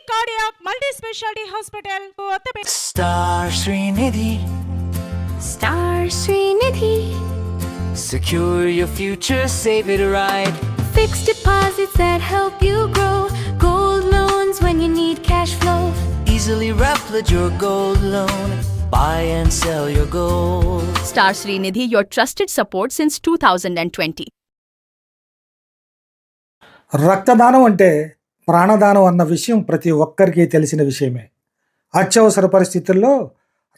Cardiac Multi-Specialty Hospital, Kottapet. Star Srinidhi. Star Srinidhi. Secure your future, save it right. Fixed deposits that help you grow. Gold loans when you need cash flow. Easily replicate your gold loan. Buy and sell your gold. Star Srinidhi, your trusted support since 2020. రక్తదానం అంటే ప్రాణదానం అన్న విషయం ప్రతి ఒక్కరికి తెలిసిన విషయమే. అత్యవసర పరిస్థితుల్లో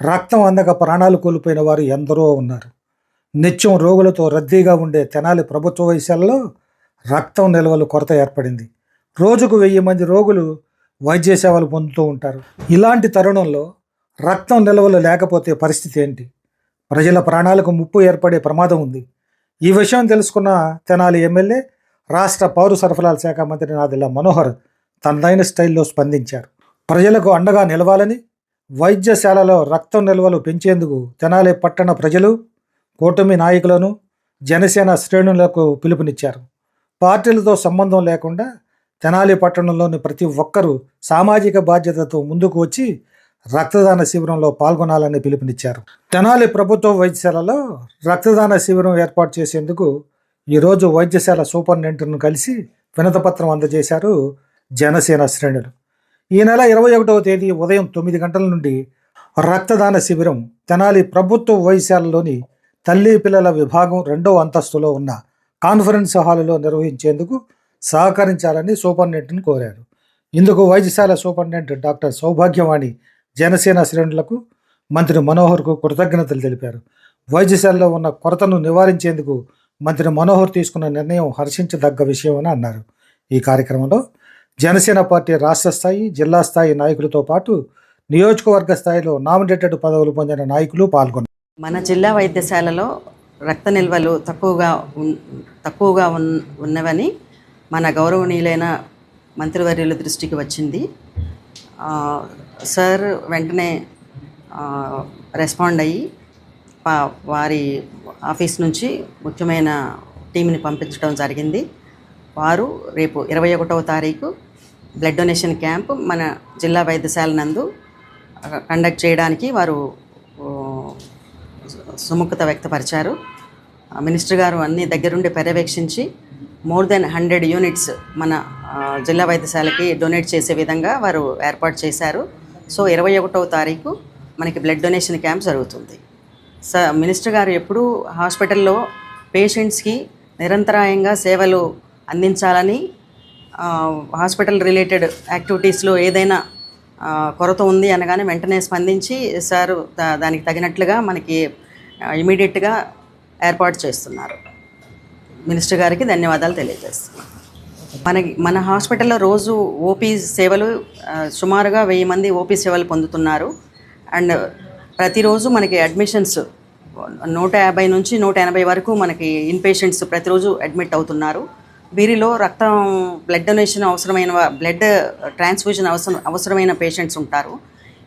రక్తం అందక ప్రాణాలు కోల్పోయిన వారు ఎందరో ఉన్నారు. నిత్యం రోగులతో రద్దీగా ఉండే తెనాలి ప్రభుత్వ వైద్యశాలలో రక్తం నిల్వలు కొరత ఏర్పడింది. రోజుకు 1000 మంది రోగులు వైద్య సేవలు పొందుతూ ఉంటారు. ఇలాంటి తరుణంలో రక్తం నిల్వలు లేకపోతే పరిస్థితి ఏంటి? ప్రజల ప్రాణాలకు ముప్పు ఏర్పడే ప్రమాదం ఉంది. ఈ విషయం తెలుసుకున్న తెనాలి ఎమ్మెల్యే, రాష్ట్ర పౌర సరఫరాల శాఖ మంత్రి నాదెళ్ల మనోహర్ తనదైన స్టైల్లో స్పందించారు. ప్రజలకు అండగా నిలవాలని, వైద్యశాలలో రక్తం నిల్వలు పెంచేందుకు తెనాలి పట్టణ ప్రజలు, కూటమి నాయకులను, జనసేన శ్రేణులకు పిలుపునిచ్చారు. పార్టీలతో సంబంధం లేకుండా తెనాలి పట్టణంలోని ప్రతి ఒక్కరూ సామాజిక బాధ్యతతో ముందుకు వచ్చి రక్తదాన శిబిరంలో పాల్గొనాలని పిలుపునిచ్చారు. తెనాలి ప్రభుత్వ వైద్యశాలలో రక్తదాన శిబిరం ఏర్పాటు చేసేందుకు ఈరోజు వైద్యశాల సూపరింటెండెంట్ను కలిసి వినతిపత్రం అందజేశారు జనసేన శ్రేణులు. ఈ నెల 21వ తేదీ ఉదయం 9 గంటల నుండి రక్తదాన శిబిరం తెనాలి ప్రభుత్వ వైద్యశాలలోని తల్లి పిల్లల విభాగం 2వ అంతస్తులో ఉన్న కాన్ఫరెన్స్ హాలులో నిర్వహించేందుకు సహకరించాలని సూపరింటెండెంట్ను కోరారు. ఇందుకు వైద్యశాల సూపరింటెండెంట్ డాక్టర్ సౌభాగ్యవాణి జనసేన శ్రేణులకు, మంత్రి మనోహర్కు కృతజ్ఞతలు తెలిపారు. వైద్యశాలలో ఉన్న కొరతను నివారించేందుకు మంత్రి మనోహర్ తీసుకున్న నిర్ణయం హర్షించదగ్గ విషయమని అన్నారు. ఈ కార్యక్రమంలో జనసేన పార్టీ రాష్ట్ర స్థాయి, జిల్లా స్థాయి నాయకులతో పాటు నియోజకవర్గ స్థాయిలో నామినేటెడ్ పదవులు పొందిన నాయకులు పాల్గొన్నారు. మన జిల్లా వైద్యశాలలో రక్త నిల్వలు తక్కువగా ఉన్నవని మన గౌరవనీయులైన మంత్రివర్యుల దృష్టికి వచ్చింది. సార్ వెంటనే రెస్పాండ్ అయ్యి వారి ఆఫీస్ నుంచి ముఖ్యమైన టీంని పంపించడం జరిగింది. వారు రేపు 21వ తారీఖు బ్లడ్ డొనేషన్ క్యాంప్ మన జిల్లా వైద్యశాల నందు కండక్ట్ చేయడానికి వారు సుముఖత వ్యక్తపరిచారు. మినిస్టర్ గారు అన్ని దగ్గరుండి పర్యవేక్షించి మోర్ దెన్ 100 యూనిట్స్ మన జిల్లా వైద్యశాలకి డొనేట్ చేసే విధంగా వారు ఏర్పాటు చేశారు. సో 21వ తారీఖు మనకి బ్లడ్ డొనేషన్ క్యాంప్ జరుగుతుంది. మినిస్టర్ గారు ఎప్పుడూ హాస్పిటల్లో పేషెంట్స్కి నిరంతరాయంగా సేవలు అందించాలని, హాస్పిటల్ రిలేటెడ్ యాక్టివిటీస్లో ఏదైనా కొరత ఉంది అనగానే వెంటనే స్పందించి సార్ దానికి తగినట్లుగా మనకి ఇమీడియట్గా ఏర్పాటు చేస్తున్నారు. మినిస్టర్ గారికి ధన్యవాదాలు తెలియజేస్తున్నాం. మన హాస్పిటల్లో రోజు ఓపీ సేవలు సుమారుగా 1000 మంది ఓపీ సేవలు పొందుతున్నారు. అండ్ ప్రతిరోజు మనకి అడ్మిషన్స్ 150 నుంచి 180 వరకు మనకి ఇన్పేషెంట్స్ ప్రతిరోజు అడ్మిట్ అవుతున్నారు. వీరిలో రక్తం బ్లడ్ డొనేషన్ బ్లడ్ ట్రాన్స్ఫ్యూజన్ అవసరమైన పేషెంట్స్ ఉంటారు.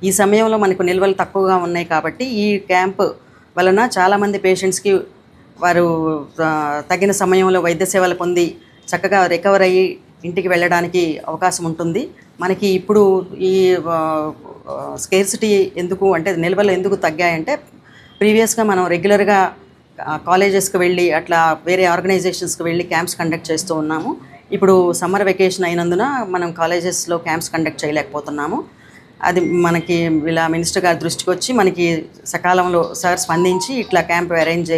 ఈ సమయంలో మనకు నిల్వలు తక్కువగా ఉన్నాయి కాబట్టి ఈ క్యాంప్ వలన చాలామంది పేషెంట్స్కి వారు తగిన సమయంలో వైద్య సేవలు పొంది చక్కగా రికవర్ అయ్యి ఇంటికి వెళ్ళడానికి అవకాశం ఉంటుంది. మనకి ఇప్పుడు ఈ స్కేర్సిటీ ఎందుకు అంటే నిల్వలు ఎందుకు తగ్గాయంటే ప్రీవియస్గా మనం రెగ్యులర్గా కాలేజెస్కి వెళ్ళి అట్లా వేరే ఆర్గనైజేషన్స్కి వెళ్ళి క్యాంప్స్ కండక్ట్ చేస్తూ ఉన్నాము. ఇప్పుడు సమ్మర్ వెకేషన్ అయినందున మనం కాలేజెస్లో క్యాంప్స్ కండక్ట్ చేయలేకపోతున్నాము. అది మనకి ఇలా మినిస్టర్ గారి దృష్టికి వచ్చి మనకి సకాలంలో సార్ స్పందించి ఇట్లా క్యాంప్ అరేంజ్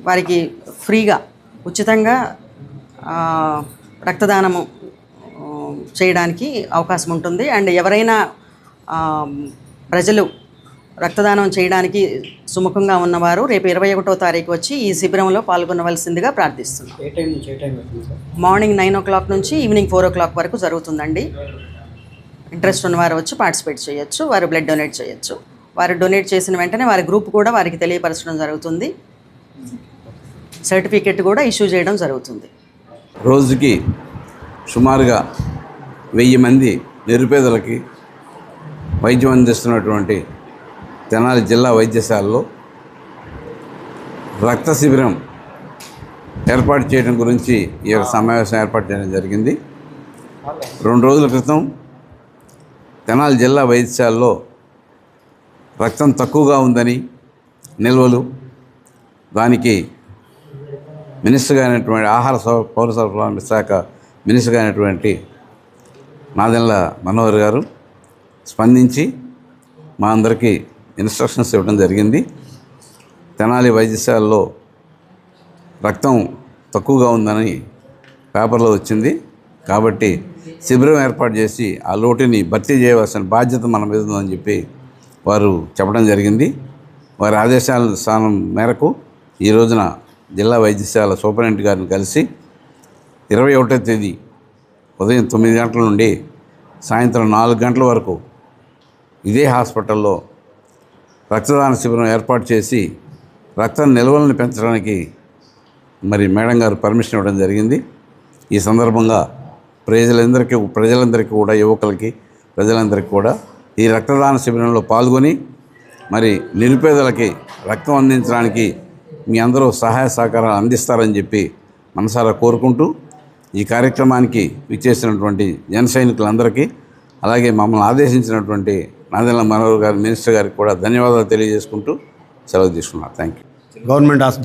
వారికి ఫ్రీగా ఉచితంగా రక్తదానము చేయడానికి అవకాశం ఉంటుంది. అండ్ ఎవరైనా ప్రజలు రక్తదానం చేయడానికి సుముఖంగా ఉన్నవారు రేపు 21వ తారీఖు వచ్చి ఈ శిబిరంలో పాల్గొనవలసిందిగా ప్రార్థిస్తున్నాం. మార్నింగ్ 9 o'clock నుంచి ఈవినింగ్ 4 o'clock వరకు జరుగుతుందండి. ఇంట్రెస్ట్ ఉన్నవారు వచ్చి పార్టిసిపేట్ చేయొచ్చు, వారు బ్లడ్ డొనేట్ చేయొచ్చు. వారు డొనేట్ చేసిన వెంటనే వారి గ్రూప్ కూడా వారికి తెలియపరచడం జరుగుతుంది. సర్టిఫికెట్ కూడా ఇష్యూ చేయడం జరుగుతుంది. రోజుకి సుమారుగా 1000 మంది నిరుపేదలకి వైద్యం అందిస్తున్నటువంటి తెనాలి జిల్లా వైద్యశాలలో రక్త శిబిరం ఏర్పాటు చేయడం గురించి ఈ సమావేశం ఏర్పాటు చేయడం జరిగింది. 2 రోజుల క్రితం తెనాలి జిల్లా వైద్యశాలలో రక్తం తక్కువగా ఉందని నిల్వలు, దానికి మినిస్టర్ అయినటువంటి పౌర సరఫరాల శాఖ మినిస్టర్ అయినటువంటి నాదెండ్ల మనోహర్ గారు స్పందించి మా అందరికీ ఇన్స్ట్రక్షన్స్ ఇవ్వడం జరిగింది. తెనాలి వైద్యశాలలో రక్తం తక్కువగా ఉందని పేపర్లో వచ్చింది కాబట్టి శిబిరం ఏర్పాటు చేసి ఆ లోటుని భర్తీ చేయవలసిన బాధ్యత మన మీద ఉందని చెప్పి వారు చెప్పడం జరిగింది. వారి ఆదేశాల స్థానం మేరకు ఈ రోజున జిల్లా వైద్యశాల సూపరింటెండెంట్ గారిని కలిసి 21వ తేదీ ఉదయం 9 గంటల నుండి సాయంత్రం 4 గంటల వరకు ఇదే హాస్పిటల్లో రక్తదాన శిబిరం ఏర్పాటు చేసి రక్త నిల్వలను పెంచడానికి మరి మేడం గారు పర్మిషన్ ఇవ్వడం జరిగింది. ఈ సందర్భంగా ప్రజలందరికీ కూడా, యువకులకి, ప్రజలందరికీ కూడా ఈ రక్తదాన శిబిరంలో పాల్గొని మరి నిరుపేదలకి రక్తం అందించడానికి మీ అందరూ సహాయ సహకారాలు అందిస్తారని చెప్పి మనసారా కోరుకుంటూ ఈ కార్యక్రమానికి విచ్చేసినటువంటి జన సైనికులందరికీ, అలాగే మమ్మల్ని ఆదేశించినటువంటి నాదెండ్ల మనోహర్ గారి మినిస్టర్ గారికి కూడా ధన్యవాదాలు తెలియజేసుకుంటూ సెలవు తీసుకున్నాను. Thank you.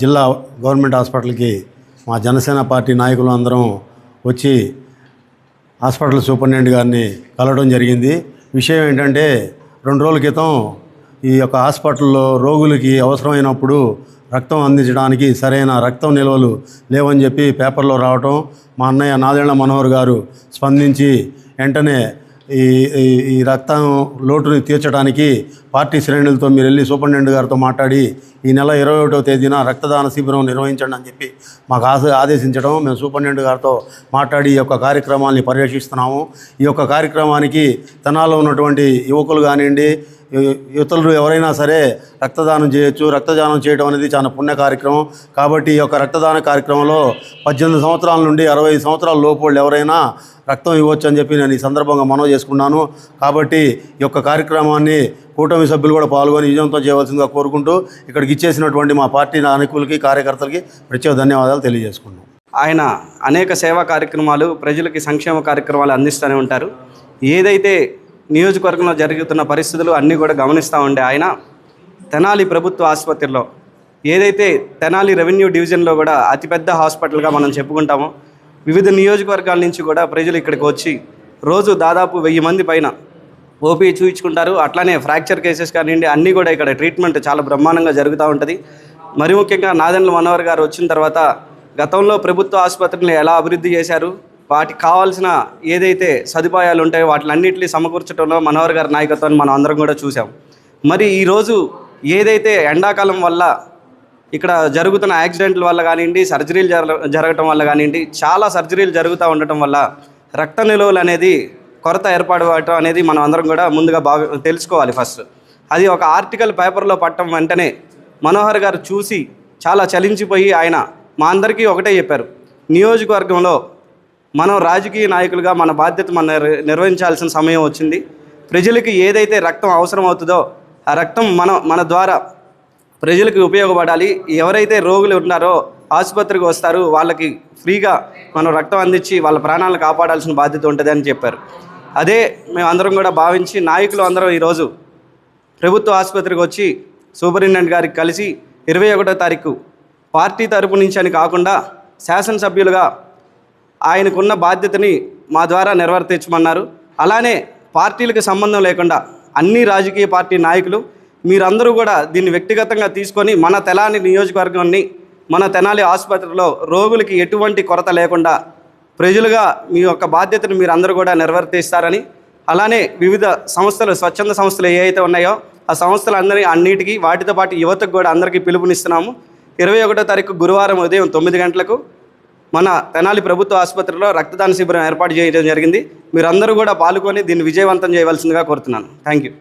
జిల్లా గవర్నమెంట్ హాస్పిటల్కి మా జనసేన పార్టీ నాయకులు అందరం వచ్చి హాస్పిటల్ సూపరింటెండెంట్ గారిని కలవడం జరిగింది. విషయం ఏంటంటే 2 రోజుల క్రితం ఈ యొక్క హాస్పిటల్లో రోగులకి అవసరమైనప్పుడు రక్తం అందించడానికి సరైన రక్తం నిల్వలు లేవని చెప్పి పేపర్లో రావటం, మా అన్నయ్య నాదెండ్ల మనోహర్ గారు స్పందించి వెంటనే ఈ రక్తం లోటుని తీర్చడానికి పార్టీ శ్రేణులతో మీరు వెళ్ళి సూపరింటెండెంట్ గారితో మాట్లాడి ఈ నెల 21వ తేదీన రక్తదాన శిబిరం నిర్వహించండి అని చెప్పి మాకు ఆదేశించడం, మేము సూపరింటెండెంట్ గారితో మాట్లాడి ఈ యొక్క కార్యక్రమాన్ని పర్యవేక్షిస్తున్నాము. ఈ యొక్క కార్యక్రమానికి తెనాల్లో ఉన్నటువంటి యువకులు కానివ్వండి, యువతులు ఎవరైనా సరే రక్తదానం చేయొచ్చు. రక్తదానం చేయడం అనేది చాలా పుణ్య కార్యక్రమం. కాబట్టి ఈ యొక్క రక్తదాన కార్యక్రమంలో 18 సంవత్సరాల నుండి 65 సంవత్సరాల లోపు వాళ్ళు ఎవరైనా రక్తం ఇవ్వచ్చు అని చెప్పి నేను ఈ సందర్భంగా మనవి చేసుకున్నాను. కాబట్టి ఈ యొక్క కార్యక్రమాన్ని కూటమి సభ్యులు కూడా పాల్గొని విజయవంతం చేయవలసిందిగా కోరుకుంటూ ఇక్కడికి ఇచ్చేసినటువంటి మా పార్టీ నాయకులకి, కార్యకర్తలకి ప్రత్యేక ధన్యవాదాలు తెలియజేసుకున్నాం. ఆయన అనేక సేవా కార్యక్రమాలు, ప్రజలకి సంక్షేమ కార్యక్రమాలు అందిస్తూనే ఉంటారు. ఏదైతే నియోజకవర్గంలో జరుగుతున్న పరిస్థితులు అన్నీ కూడా గమనిస్తూ ఉండే ఆయన తెనాలి ప్రభుత్వ ఆసుపత్రిలో, ఏదైతే తెనాలి రెవెన్యూ డివిజన్లో కూడా అతిపెద్ద హాస్పిటల్గా మనం చెప్పుకుంటామో, వివిధ నియోజకవర్గాల నుంచి కూడా ప్రజలు ఇక్కడికి వచ్చి రోజు దాదాపు 1000 మంది పైన ఓపీ చూపించుకుంటారు. అట్లానే ఫ్రాక్చర్ కేసెస్ కానివ్వండి, అన్నీ కూడా ఇక్కడ ట్రీట్మెంట్ చాలా బ్రహ్మాండంగా జరుగుతూ ఉంటుంది. మరి ముఖ్యంగా నాదెండ్ల మనోహర్ గారు వచ్చిన తర్వాత గతంలో ప్రభుత్వ ఆసుపత్రిని ఎలా అభివృద్ధి చేశారు, వాటికి కావాల్సిన ఏదైతే సదుపాయాలు ఉంటాయో వాటిలన్నింటినీ సమకూర్చడంలో మనోహర్ గారి నాయకత్వాన్ని మనం అందరం కూడా చూసాం. మరి ఈరోజు ఏదైతే ఎండాకాలం వల్ల ఇక్కడ జరుగుతున్న యాక్సిడెంట్ల వల్ల కానివ్వండి, సర్జరీలు జరగటం వల్ల కానివ్వండి, చాలా సర్జరీలు జరుగుతూ ఉండటం వల్ల రక్త నిల్వలు అనేది కొరత ఏర్పడటం అనేది మనం అందరం కూడా ముందుగా తెలుసుకోవాలి. ఫస్ట్ అది ఒక ఆర్టికల్ పేపర్లో పట్టడం వెంటనే మనోహర్ గారు చూసి చాలా చలించిపోయి ఆయన మా అందరికీ ఒకటే చెప్పారు, నియోజకవర్గంలో మనం రాజకీయ నాయకులుగా మన బాధ్యత మనం నిర్వహించాల్సిన సమయం వచ్చింది. ప్రజలకి ఏదైతే రక్తం అవసరం అవుతుందో ఆ రక్తం మన ద్వారా ప్రజలకు ఉపయోగపడాలి. ఎవరైతే రోగులు ఉన్నారో ఆసుపత్రికి వస్తారు వాళ్ళకి ఫ్రీగా మనం రక్తం అందించి వాళ్ళ ప్రాణాలను కాపాడాల్సిన బాధ్యత ఉంటుంది అని చెప్పారు. అదే మేము అందరం కూడా భావించి నాయకులు అందరం ఈరోజు ప్రభుత్వ ఆసుపత్రికి వచ్చి సూపరింటెండెంట్ గారికి కలిసి 21వ తారీఖు పార్టీ తరపు నుంచి అని కాకుండా శాసనసభ్యులుగా ఆయనకున్న బాధ్యతని మా ద్వారా నిర్వర్తించమన్నారు. అలానే పార్టీలకు సంబంధం లేకుండా అన్ని రాజకీయ పార్టీ నాయకులు మీరందరూ కూడా దీన్ని వ్యక్తిగతంగా తీసుకొని మన తెనాలి నియోజకవర్గాన్ని, మన తెనాలి ఆసుపత్రిలో రోగులకి ఎటువంటి కొరత లేకుండా ప్రజలుగా మీ యొక్క బాధ్యతను మీరు అందరూ కూడా నిర్వర్తిస్తారని, అలానే వివిధ సంస్థలు, స్వచ్ఛంద సంస్థలు ఏవైతే ఉన్నాయో ఆ సంస్థలందరి అన్నిటికీ వాటితో పాటు యువతకు కూడా అందరికీ పిలుపునిస్తున్నాము. 21వ తారీఖు గురువారం ఉదయం 9 గంటలకు మన తెనాలి ప్రభుత్వ ఆసుపత్రిలో రక్తదాన శిబిరం ఏర్పాటు చేయడం జరిగింది. మీరందరూ కూడా పాల్గొని దీన్ని విజయవంతం చేయవలసిందిగా కోరుతున్నాను. Thank you.